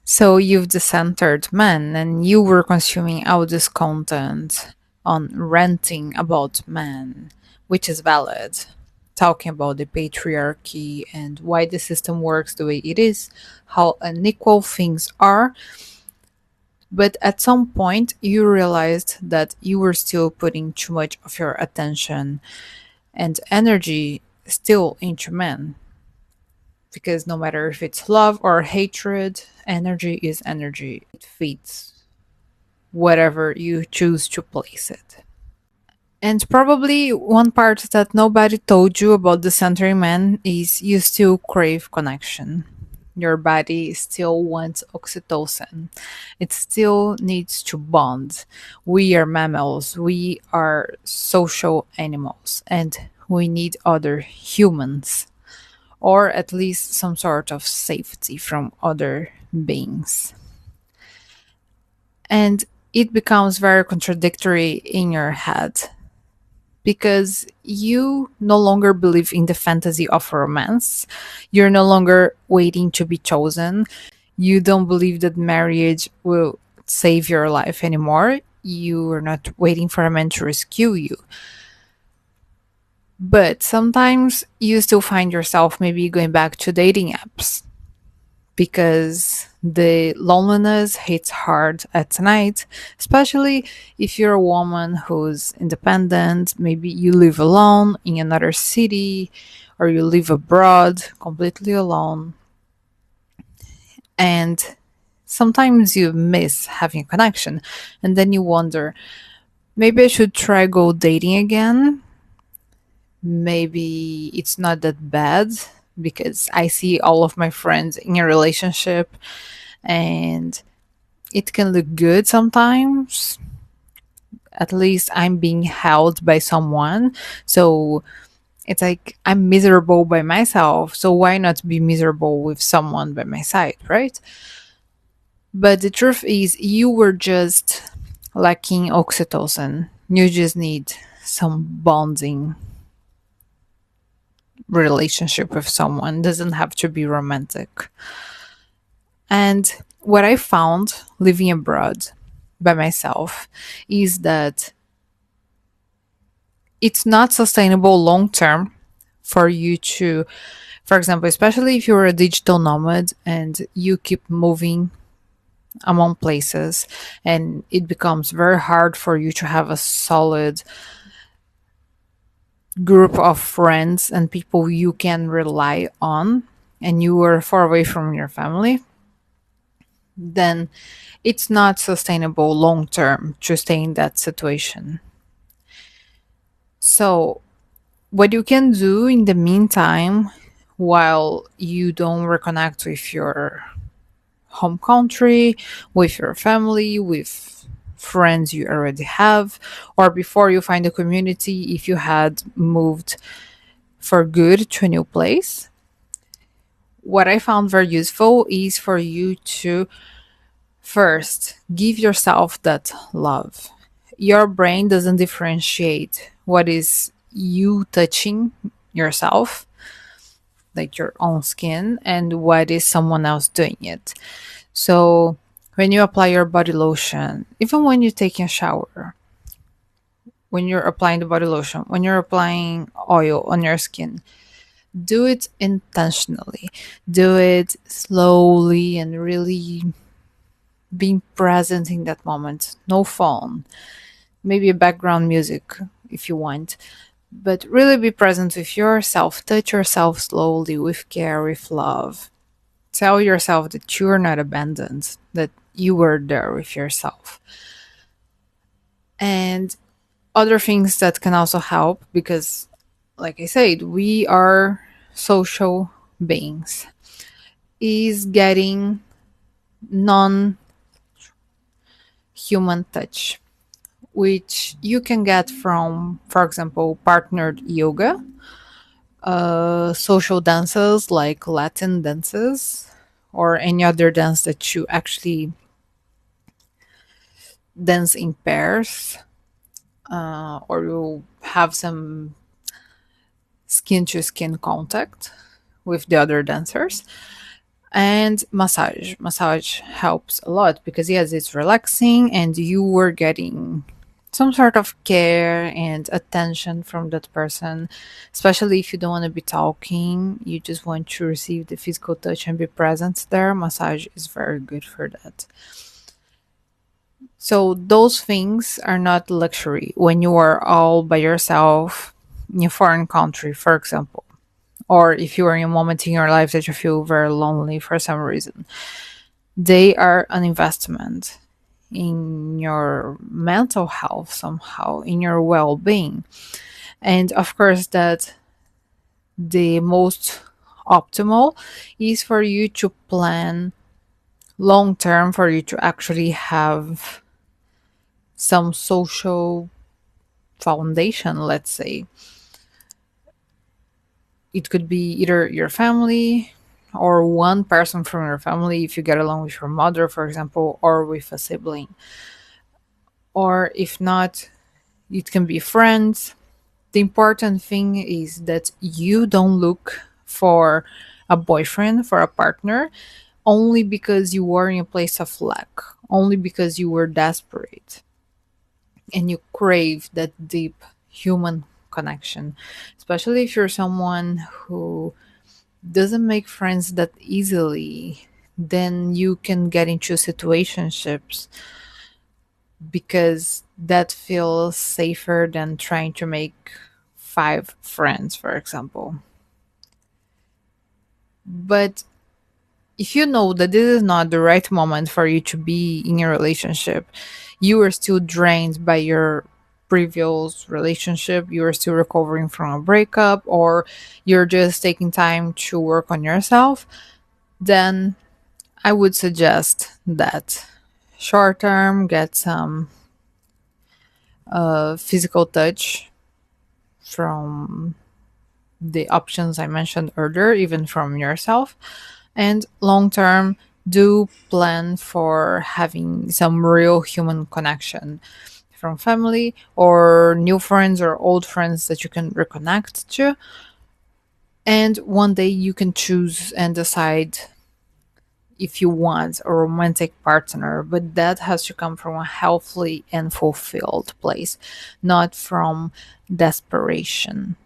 So you've decentered men and you were consuming all this content on ranting about men, which is valid. Talking about the patriarchy and why the system works the way it is, how unequal things are. But at some point, you realized that you were still putting too much of your attention and energy still into men. Because no matter if it's love or hatred, energy is energy. It fits whatever you choose to place it. And probably one part that nobody told you about the centering man is you still crave connection. Your body still wants oxytocin. It still needs to bond. We are mammals. We are social animals. And we need other humans, or at least some sort of safety from other beings. And it becomes very contradictory in your head because you no longer believe in the fantasy of romance. You're no longer waiting to be chosen. You don't believe that marriage will save your life anymore. You are not waiting for a man to rescue you. But sometimes you still find yourself maybe going back to dating apps because the loneliness hits hard at night, especially if you're a woman who's independent. Maybe you live alone in another city or you live abroad completely alone. And sometimes you miss having a connection. And then you wonder, maybe I should try go dating again. Maybe it's not that bad because I see all of my friends in a relationship and it can look good sometimes. At least I'm being held by someone. So it's like I'm miserable by myself. So why not be miserable with someone by my side, right? But the truth is, you were just lacking oxytocin. You just need some bonding relationship with someone. It doesn't have to be romantic. And what I found living abroad by myself is that it's not sustainable long term for you to, for example, especially if you're a digital nomad and you keep moving among places and it becomes very hard for you to have a solid group of friends and people you can rely on, and you are far away from your family, then it's not sustainable long term to stay in that situation. So what you can do in the meantime, while you don't reconnect with your home country, with your family, with friends you already have, or before you find a community, if you had moved for good to a new place, what I found very useful is for you to first give yourself that love. Your brain doesn't differentiate what is you touching yourself, like your own skin, and what is someone else doing it. So when you apply your body lotion, even when you're taking a shower, when you're applying the body lotion, when you're applying oil on your skin, do it intentionally. Do it slowly and really being present in that moment. No phone, maybe a background music if you want, but really be present with yourself. Touch yourself slowly with care, with love. Tell yourself that you're not abandoned, that you were there with yourself. And other things that can also help, because, like I said, we are social beings, is getting non human touch, which you can get from, for example, partnered yoga, social dances like Latin dances, or any other dance that you actually dance in pairs, or you have some skin to skin contact with the other dancers. And massage helps a lot because yes, it's relaxing and you were getting some sort of care and attention from that person, especially if you don't want to be talking, you just want to receive the physical touch and be present there. Massage is very good for that. So those things are not luxury when you are all by yourself in a foreign country, for example, or if you are in a moment in your life that you feel very lonely for some reason. They are an investment in your mental health somehow, in your well-being. And of course that the most optimal is for you to plan long term, for you to actually have some social foundation, let's say. It could be either your family or one person from your family if you get along with your mother, for example, or with a sibling. Or if not, it can be friends. The important thing is that you don't look for a boyfriend, for a partner, only because you were in a place of lack, only because you were desperate and you crave that deep human connection. Especially if you're someone who doesn't make friends that easily, then you can get into situationships because that feels safer than trying to make five friends, for example. But if you know that this is not the right moment for you to be in a relationship, you are still drained by your previous relationship, you are still recovering from a breakup, or you're just taking time to work on yourself, then I would suggest that short term get some physical touch from the options I mentioned earlier, even from yourself. And long term, do plan for having some real human connection from family or new friends or old friends that you can reconnect to. And one day you can choose and decide if you want a romantic partner, but that has to come from a healthy and fulfilled place, not from desperation.